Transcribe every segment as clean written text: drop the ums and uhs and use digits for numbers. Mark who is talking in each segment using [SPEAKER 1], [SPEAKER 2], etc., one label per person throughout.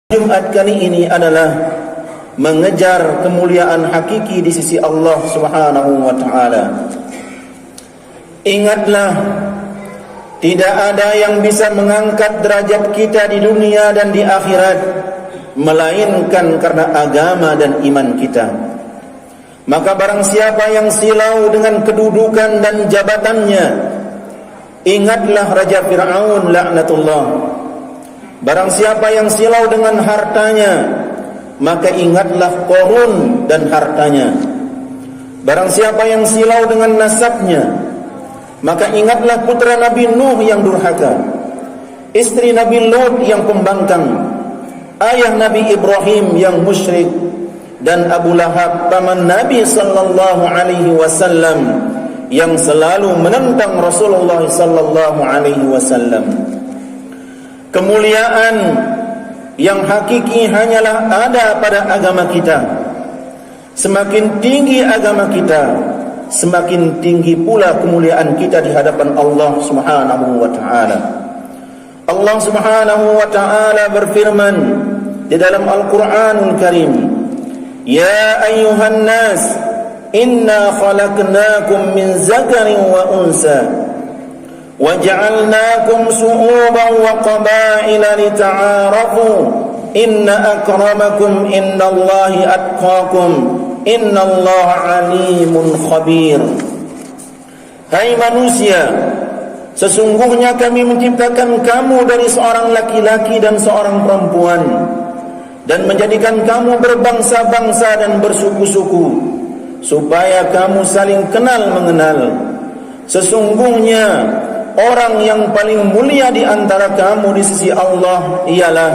[SPEAKER 1] Jumat kali ini adalah mengejar kemuliaan hakiki di sisi Allah Subhanahu wa taala. Ingatlah, tidak ada yang bisa mengangkat derajat kita di dunia dan di akhirat melainkan karena agama dan iman kita. Maka barang siapa yang silau dengan kedudukan dan jabatannya, ingatlah Raja Fir'aun laknatullah. Barang siapa yang silau dengan hartanya, maka ingatlah Qarun dan hartanya. Barang siapa yang silau dengan nasabnya, maka ingatlah putra Nabi Nuh yang durhaka, istri Nabi Lut yang pembangkang, ayah Nabi Ibrahim yang musyrik, dan Abu Lahab paman Nabi sallallahu alaihi wasallam yang selalu menentang Rasulullah sallallahu alaihi wasallam. Kemuliaan yang hakiki hanyalah ada pada agama kita. Semakin tinggi agama kita, semakin tinggi pula kemuliaan kita di hadapan Allah Subhanahu wa taala. Allah Subhanahu wa taala berfirman di dalam Al-Qur'anul Karim, "Ya ayyuhan nas, inna khalaqnakum min zakarin wa unsa وَجَعَلْنَاكُمْ شُعُوبًا وَقَبَائِلَ لِتَعَارَفُوا إِنَّ أَكْرَمَكُمْ عِندَ اللَّهِ أَتْقَاكُمْ إِنَّ اللَّهَ عَلِيمٌ خَبِيرٌ." Hai manusia, sesungguhnya kami menciptakan kamu dari seorang laki-laki dan seorang perempuan, dan menjadikan kamu berbangsa-bangsa dan bersuku-suku, supaya kamu saling kenal mengenal. Sesungguhnya orang yang paling mulia di antara kamu di sisi Allah ialah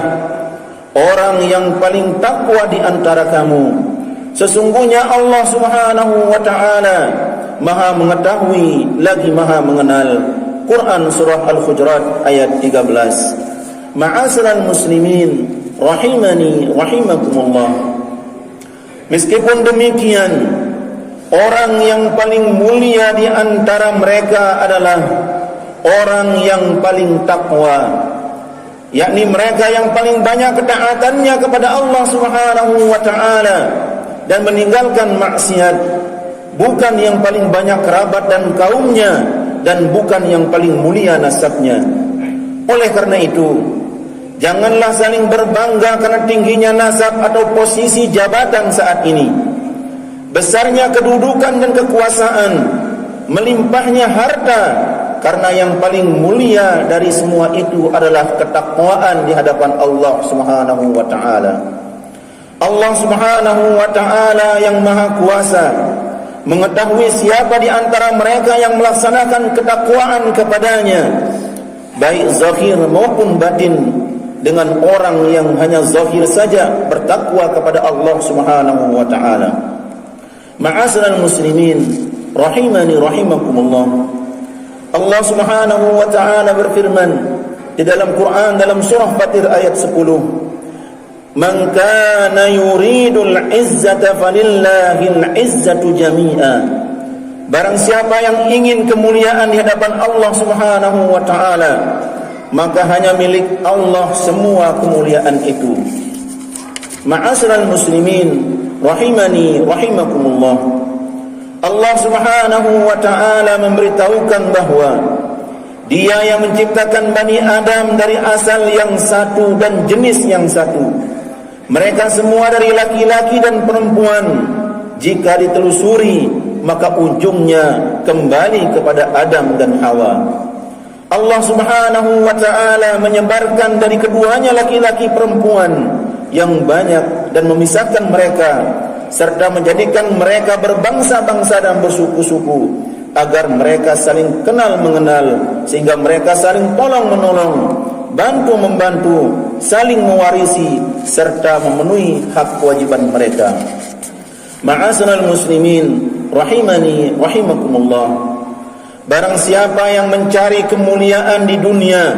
[SPEAKER 1] orang yang paling takwa di antara kamu. Sesungguhnya Allah Subhanahu wa taala Maha mengetahui lagi Maha mengenal. Quran surah Al-Hujurat ayat 13. Ma'asyiral muslimin rahimani rahimakumullah. Meskipun demikian, orang yang paling mulia di antara mereka adalah orang yang paling takwa, yakni mereka yang paling banyak ketaatannya kepada Allah Subhanahu wa taala dan meninggalkan maksiat, bukan yang paling banyak kerabat dan kaumnya, dan bukan yang paling mulia nasabnya. Oleh karena itu, janganlah saling berbangga karena tingginya nasab atau posisi jabatan saat ini, besarnya kedudukan dan kekuasaan, melimpahnya harta, karena yang paling mulia dari semua itu adalah ketakwaan di hadapan Allah Subhanahu wa taala. Allah Subhanahu wa taala yang Maha Kuasa mengetahui siapa di antara mereka yang melaksanakan ketakwaan kepadanya, baik zahir maupun batin, dengan orang yang hanya zahir saja bertakwa kepada Allah Subhanahu wa taala. Ma'asyiral muslimin rahimani rahimakumullah. Allah Subhanahu wa taala berfirman di dalam Quran dalam surah Fatir ayat 10, "Man kana yuridul izzata falillahil izzatu jami'a." Barang siapa yang ingin kemuliaan di hadapan Allah Subhanahu wa taala, maka hanya milik Allah semua kemuliaan itu. Ma'asyiral muslimin rahimani rahimakumullah. Allah Subhanahu wa taala memberitahukan bahwa Dia yang menciptakan Bani Adam dari asal yang satu dan jenis yang satu. Mereka semua dari laki-laki dan perempuan. Jika ditelusuri, maka ujungnya kembali kepada Adam dan Hawa. Allah Subhanahu wa taala menyebarkan dari keduanya laki-laki perempuan yang banyak dan memisahkan mereka, serta menjadikan mereka berbangsa-bangsa dan bersuku-suku, agar mereka saling kenal mengenal, sehingga mereka saling tolong-menolong, bantu-membantu, saling mewarisi, serta memenuhi hak kewajiban mereka. Ma'asyiral muslimin rahimani rahimakumullah. Barang siapa yang mencari kemuliaan di dunia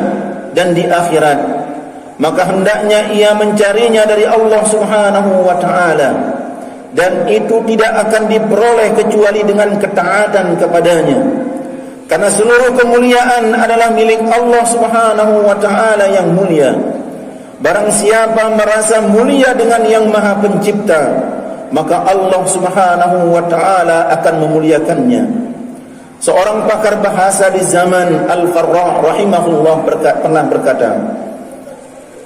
[SPEAKER 1] dan di akhirat, maka hendaknya ia mencarinya dari Allah Subhanahu wa taala, dan itu tidak akan diperoleh kecuali dengan ketaatan kepadanya. Karena seluruh kemuliaan adalah milik Allah Subhanahu wa taala yang mulia. Barang siapa merasa mulia dengan yang Maha Pencipta, maka Allah Subhanahu wa ta'ala akan memuliakannya. Seorang pakar bahasa di zaman Al-Farra rahimahullah pernah berkata,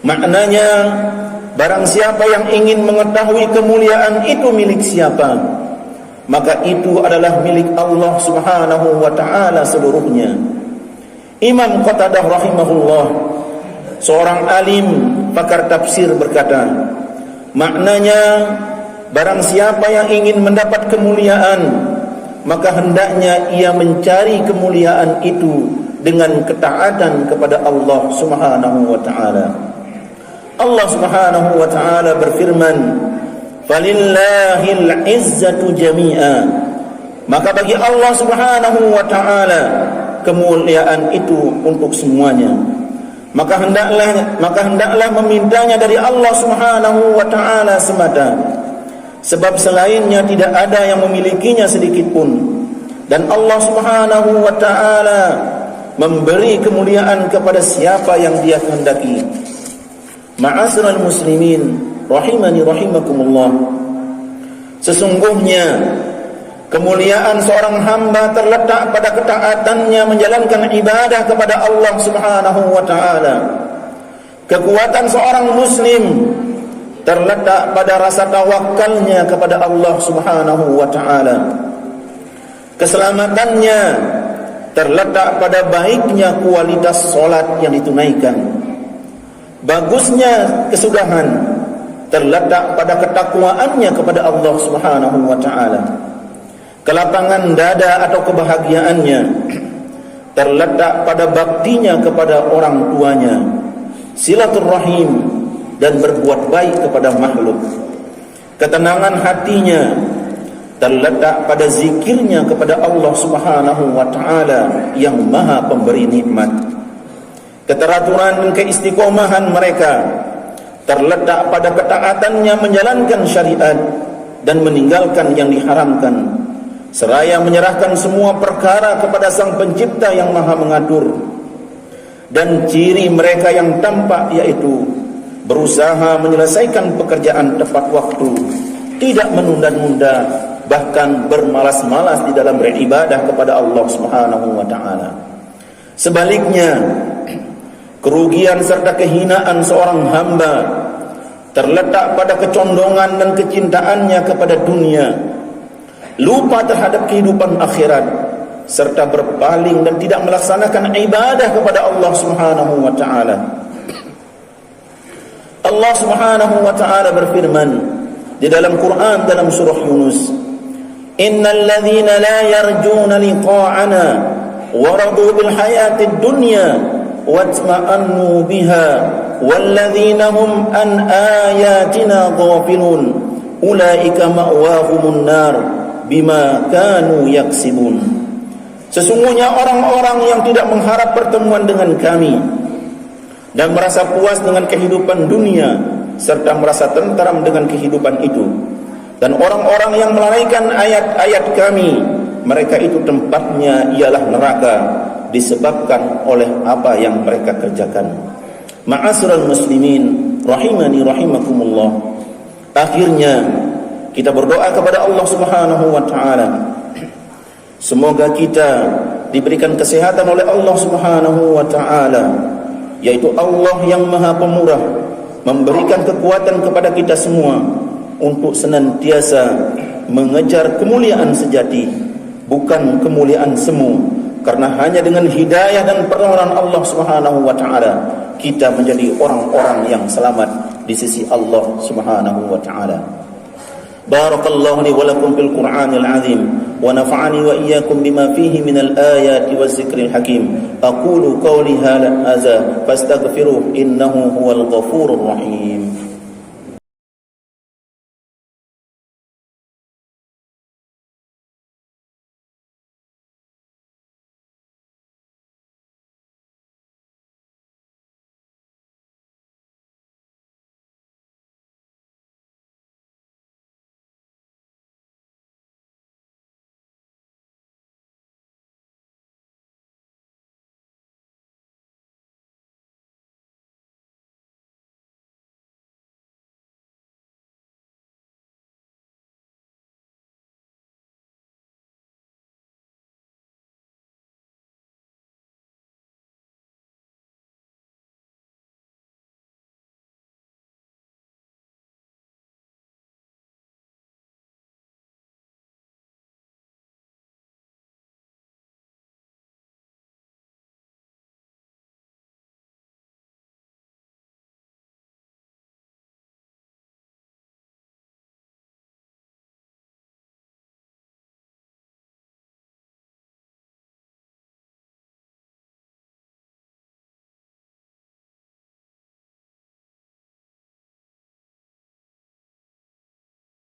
[SPEAKER 1] maknanya, barang siapa yang ingin mengetahui kemuliaan itu milik siapa, maka itu adalah milik Allah Subhanahu wa ta'ala seluruhnya. Imam Qatadah rahimahullah, seorang alim pakar tafsir, berkata, maknanya, barang siapa yang ingin mendapat kemuliaan, maka hendaknya ia mencari kemuliaan itu dengan ketaatan kepada Allah Subhanahu wa ta'ala. Allah Subhanahu wa ta'ala berfirman, "Falillahil izzatu jami'a." Maka bagi Allah Subhanahu wa ta'ala kemuliaan itu untuk semuanya. Maka hendaklah memintanya dari Allah Subhanahu wa ta'ala semata, sebab selainnya tidak ada yang memilikinya sedikit pun, dan Allah Subhanahu wa ta'ala memberi kemuliaan kepada siapa yang Dia kehendaki. Ma'asyiral muslimin rahimani rahimakumullah, sesungguhnya kemuliaan seorang hamba terletak pada ketaatannya menjalankan ibadah kepada Allah Subhanahu wa ta'ala. Kekuatan seorang muslim terletak pada rasa tawakalnya kepada Allah Subhanahu wa ta'ala. Keselamatannya terletak pada baiknya kualitas solat yang ditunaikan. Bagusnya kesudahan terletak pada ketakwaannya kepada Allah Subhanahu wa ta'ala. Kelapangan dada atau kebahagiaannya terletak pada baktinya kepada orang tuanya, silaturrahim, dan berbuat baik kepada makhluk. Ketenangan hatinya terletak pada zikirnya kepada Allah Subhanahu wa ta'ala yang Maha Pemberi nikmat. Keteraturan dan keistiqomahan mereka terletak pada ketaatannya menjalankan syariat dan meninggalkan yang diharamkan, seraya menyerahkan semua perkara kepada Sang Pencipta yang Maha mengatur. Dan ciri mereka yang tampak yaitu berusaha menyelesaikan pekerjaan tepat waktu, tidak menunda-nunda, bahkan bermalas-malas di dalam beribadah kepada Allah Subhanahu wa ta'ala. Sebaliknya, kerugian serta kehinaan seorang hamba terletak pada kecondongan dan kecintaannya kepada dunia, lupa terhadap kehidupan akhirat, serta berpaling dan tidak melaksanakan ibadah kepada Allah Subhanahu wa ta'ala. Allah Subhanahu wa ta'ala berfirman di dalam Quran dalam surah Yunus, "Innal ladzina la yarjuna liqa'ana wa radu bil hayatid dunya watma'annu biha wal ladzina hum an ayatina ghafilun ulaika ma'wahumun nar bima kanu yaksibun." Sesungguhnya orang-orang yang tidak mengharap pertemuan dengan kami dan merasa puas dengan kehidupan dunia serta merasa tenteram dengan kehidupan itu, dan orang-orang yang melalaikan ayat-ayat kami, mereka itu tempatnya ialah neraka disebabkan oleh apa yang mereka kerjakan. Ma'asyiral muslimin rahimani rahimakumullah, akhirnya kita berdoa kepada Allah Subhanahu wa ta'ala, semoga kita diberikan kesehatan oleh Allah Subhanahu wa ta'ala, yaitu Allah yang Maha Pemurah, memberikan kekuatan kepada kita semua untuk senantiasa mengejar kemuliaan sejati, bukan kemuliaan semu. Karena hanya dengan hidayah dan pertolongan Allah Subhanahu wa ta'ala kita menjadi orang-orang yang selamat di sisi Allah Subhanahu wa ta'ala. Barakallahu li wa lakum fil Qur'anil azim wa nafa'ani wa iyyakum bima fihi minal ayati waz zikril hakim. Aqulu qawli hadza fastaghfiruhu innahu huwal ghafurur rahim.